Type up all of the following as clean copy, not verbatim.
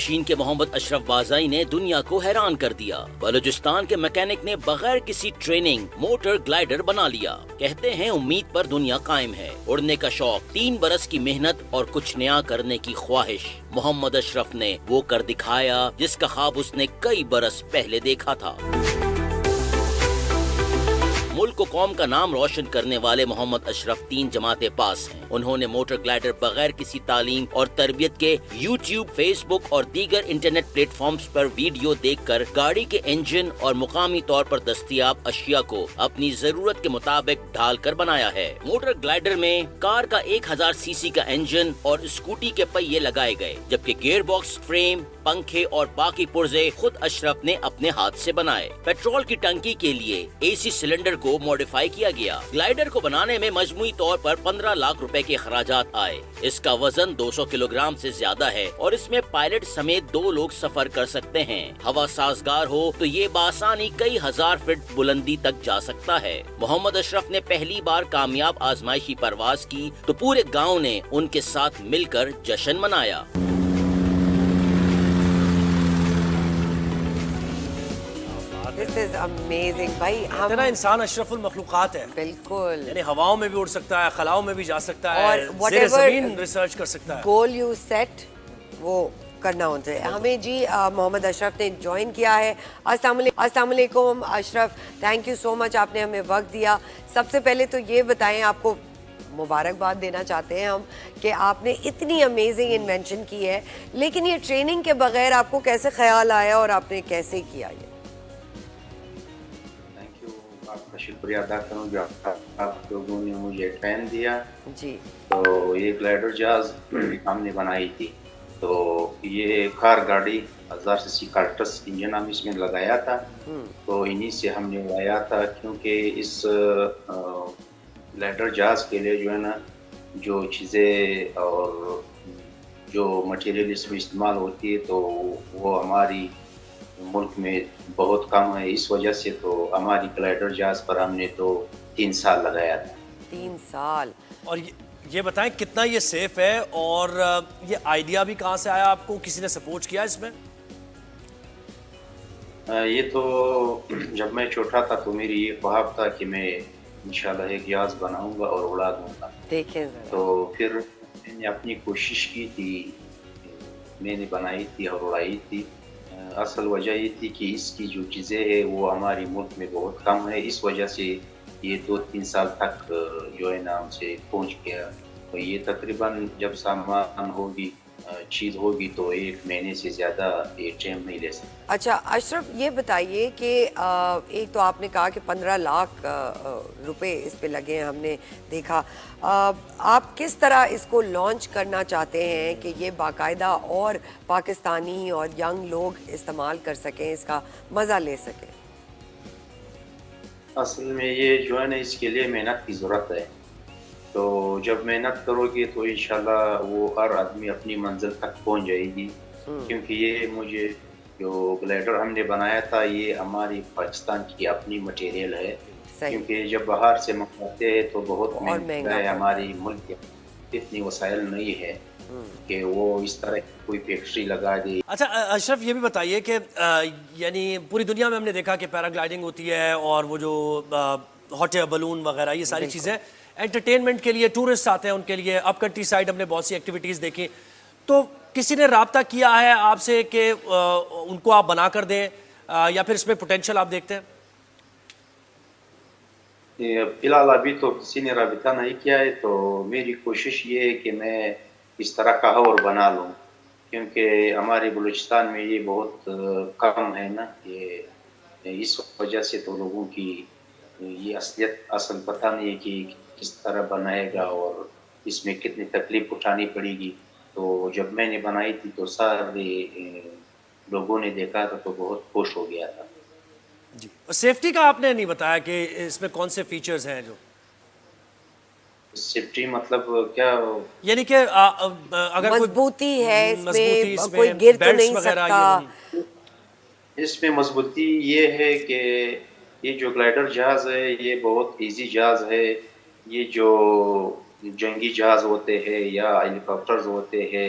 Machine کے محمد اشرف بازائی نے دنیا کو حیران کر دیا۔ بلوچستان کے میکینک نے بغیر کسی ٹریننگ موٹر گلائیڈر بنا لیا۔ کہتے ہیں امید پر دنیا قائم ہے، اڑنے کا شوق، 3 برس کی محنت اور کچھ نیا کرنے کی خواہش۔ محمد اشرف نے وہ کر دکھایا جس کا خواب اس نے کئی برس پہلے دیکھا تھا۔ ملک و قوم کا نام روشن کرنے والے محمد اشرف 3 جماعت پاس ہیں۔ انہوں نے موٹر گلائیڈر بغیر کسی تعلیم اور تربیت کے یوٹیوب، فیس بک اور دیگر انٹرنیٹ پلیٹ فارمز پر ویڈیو دیکھ کر گاڑی کے انجن اور مقامی طور پر دستیاب اشیاء کو اپنی ضرورت کے مطابق ڈھال کر بنایا ہے۔ موٹر گلائیڈر میں کار کا 1000 سی سی کا انجن اور اسکوٹی کے پہیے لگائے گئے، جبکہ گیئر باکس، فریم، پنکھے اور باقی پرزے خود اشرف نے اپنے ہاتھ سے بنائے۔ پیٹرول کی ٹنکی کے لیے اے سی سلنڈر کو موڈیفائی کیا گیا۔ گلائیڈر کو بنانے میں مجموعی طور پر 15 لاکھ روپے کے اخراجات آئے۔ اس کا وزن 200 کلو گرام سے زیادہ ہے اور اس میں پائلٹ سمیت 2 لوگ سفر کر سکتے ہیں۔ ہوا سازگار ہو تو یہ بآسانی کئی ہزار فٹ بلندی تک جا سکتا ہے۔ محمد اشرف نے پہلی بار کامیاب آزمائشی پرواز کی تو پورے گاؤں نے ان کے ساتھ مل کر جشن منایا۔ This is amazing بھائی، اتنا انسان اشرف المخلوقات ہے، بالکل، یعنی ہواؤں میں بھی اڑ سکتا ہے، خلاؤں میں بھی جا سکتا ہے، اور زیر زمین ریسرچ کر سکتا ہے۔ گول یو سیٹ وہ کرنا ہوتا ہے ہمیں۔ جی محمد اشرف نے جوائن کیا ہے۔ السلام علیکم اشرف، تھینک یو سو مچ، آپ نے ہمیں وقت دیا۔ سب سے پہلے تو یہ بتائیں، آپ کو مبارکباد دینا چاہتے ہیں ہم کہ آپ نے اتنی امیزنگ انوینشن کی ہے، لیکن یہ ٹریننگ کے بغیر آپ کو کیسے خیال آیا اور آپ نے کیسے کیا یہ؟ آپ کا شکریہ ادا کروں جو آپ لوگوں نے مجھے ٹرین دیا۔ جی، تو یہ گلائیڈر جہاز ہم نے بنائی تھی، تو یہ کار گاڑی 1000 سی سی کا ٹس انجن ہم اس میں لگایا تھا، تو انہی سے ہم نے اڑایا تھا، کیونکہ اس گلائیڈر جہاز کے لیے جو ہے نا، جو چیزیں اور جو مٹیریل اس میں استعمال ہوتی ہے تو وہ ہماری ملک میں بہت کم ہے۔ اس وجہ سے تو ہماری گلائیڈر جہاز پر ہم نے تو 3 سال لگایا تھا۔ 3 سال۔ اور یہ بتائیں کتنا یہ سیف ہے، اور یہ آئیڈیا بھی کہاں سے آیا آپ کو؟ کسی نے سپورٹ کیا اس میں؟ یہ تو جب میں چھوٹا تھا تو میری یہ خواب تھا کہ میں انشاءاللہ ایک جہاز بناؤں گا اور اڑا دوں گا۔ دیکھیں ذرا، تو پھر میں نے اپنی کوشش کی تھی، میں نے بنائی تھی اور اڑائی تھی۔ اصل وجہ یہ تھی کہ اس کی جو چیزیں ہیں وہ ہماری ملک میں بہت کم ہے، اس وجہ سے یہ 2-3 سال تک جو ہے نا ہم سے پہنچ گیا۔ تو یہ تقریباً جب سامان ہوگی، چیز ہوگی، تو 1 مہینے سے زیادہ یہ ٹائم نہیں لے سکتا۔ اچھا اشرف، یہ بتائیے کہ ایک تو آپ نے کہا کہ 15 لاکھ روپے اس پہ لگے ہیں، ہم نے دیکھا، آپ کس طرح اس کو لانچ کرنا چاہتے ہیں کہ یہ باقاعدہ اور پاکستانی اور ینگ لوگ استعمال کر سکیں، اس کا مزہ لے سکیں؟ اصل میں یہ جو ہے نا، اس کے لیے محنت کی ضرورت ہے، تو جب محنت کرو گے تو انشاءاللہ وہ ہر آدمی اپنی منزل تک پہنچ جائے گی۔ کیونکہ یہ مجھے جو گلائیڈر ہم نے بنایا تھا، یہ ہماری پاکستان کی اپنی مٹیریل ہے، کیونکہ جب باہر سے منگواتے ہیں تو بہت مہنگا ہے، ہماری ملک کے اتنی وسائل نہیں ہے کہ وہ اس طرح کوئی فیکٹری لگا دے۔ اچھا اشرف، یہ بھی بتائیے کہ یعنی پوری دنیا میں ہم نے دیکھا کہ پیرا گلائیڈنگ ہوتی ہے، اور وہ جو ہاٹ ایئر بلون وغیرہ، یہ ساری چیزیں انٹرٹینمنٹ کے لیے ٹورسٹ آتے ہیں، ان کے لیے اپ کنٹری سائڈ ہم نے بہت سی ایکٹیویٹیز دیکھی۔ تو کسی نے رابطہ کیا ہے آپ سے کہ ان کو آپ بنا کر دیں، یا پھر اس میں پوٹینشیل آپ دیکھتے ہیں؟ فی الحال ابھی تو کسی نے رابطہ نہیں کیا ہے، تو میری کوشش یہ ہے کہ میں اس طرح کا اور بنا لوں، کیونکہ ہمارے بلوچستان میں یہ بہت کم ہے نا، یہ اس وجہ سے تو لوگوں کی یہ اصل پتہ نہیں ہے کہ کس طرح بنائے گا اور اس میں کتنی تکلیف اٹھانی پڑے گی۔ تو جب میں نے بنائی تھی تو سارے لوگوں نے دیکھا تھا تو بہت خوش ہو گیا تھا۔ جی، اور سیفٹی کا آپ نے نہیں بتایا کہ اس میں کون سے فیچرز ہیں جو؟ سیفٹی مطلب کیا؟ یعنی کہ اگر مضبوطی ہے اس میں، کوئی گر تو نہیں سکتا؟ اس میں مضبوطی یہ ہے کہ یہ جو گلائیڈر جہاز ہے یہ بہت ایزی جہاز ہے۔ یہ جو جنگی جہاز ہوتے ہیں یا ہیلی کاپٹرز ہوتے ہیں،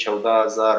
14,000,